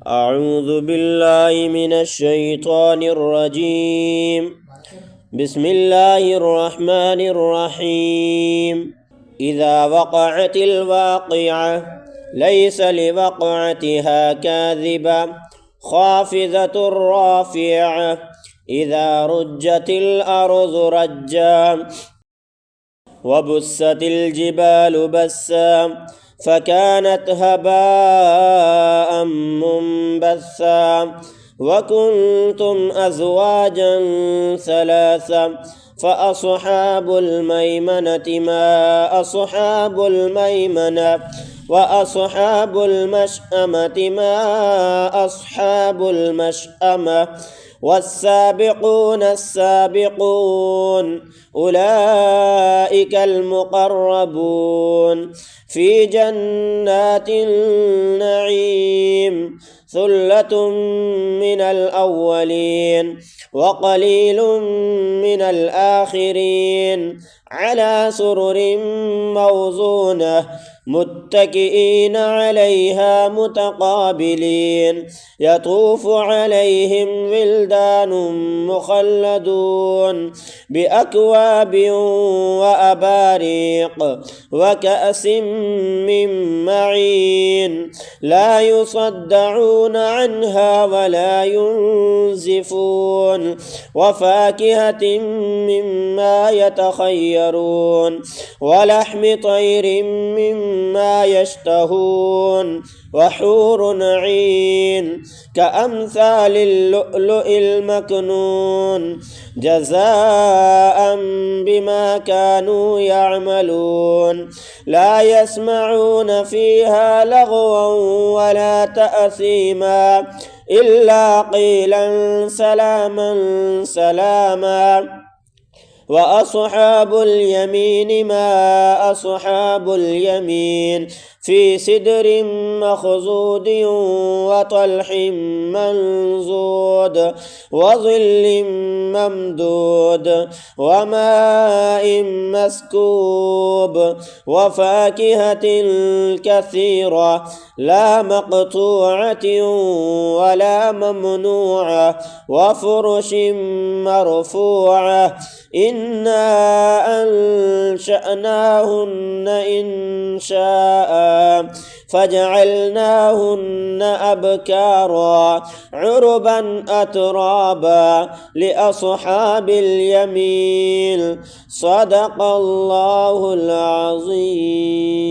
أعوذ بالله من الشيطان الرجيم. بسم الله الرحمن الرحيم. إذا وقعت الواقعة ليس لوقعتها كاذبة خافضة رافعة إذا رجت الأرض رجا وبست الجبال بسا فكانت هباء منبثا وكنتم أزواجا ثلاثا فأصحاب الميمنة ما أصحاب الميمنة وأصحاب المشأمة ما أصحاب المشأمة والسابقون السابقون أولئك المقربون في جنات النعيم ثلة من الأولين وقليل من الآخرين على سرر موضونة متكئين عليها متقابلين يطوف عليهم ولدان مخلدون بأكواب وأباريق وكأس من معين لا يصدعون عنها ولا ينزفون وفاكهة مما يتخيرون ولحم طير مما يشتهون وحور عين كأمثال اللؤلؤ المكنون جزاء بما كانوا يعملون لا يسمعون فيها لغوا ولا تأثيما إلا قيلا سلاما سلاما وأصحاب اليمين ما أصحاب اليمين في سدر مخضود وطلح منضود وظل ممدود وماء مسكوب وفاكهة كثيرة لا مقطوعة ولا ممنوعة وفرش مرفوعة إنا أنشأناهن إن شاء فجعلناهن أبكارا عربا أترابا لأصحاب اليمين صدق الله العظيم.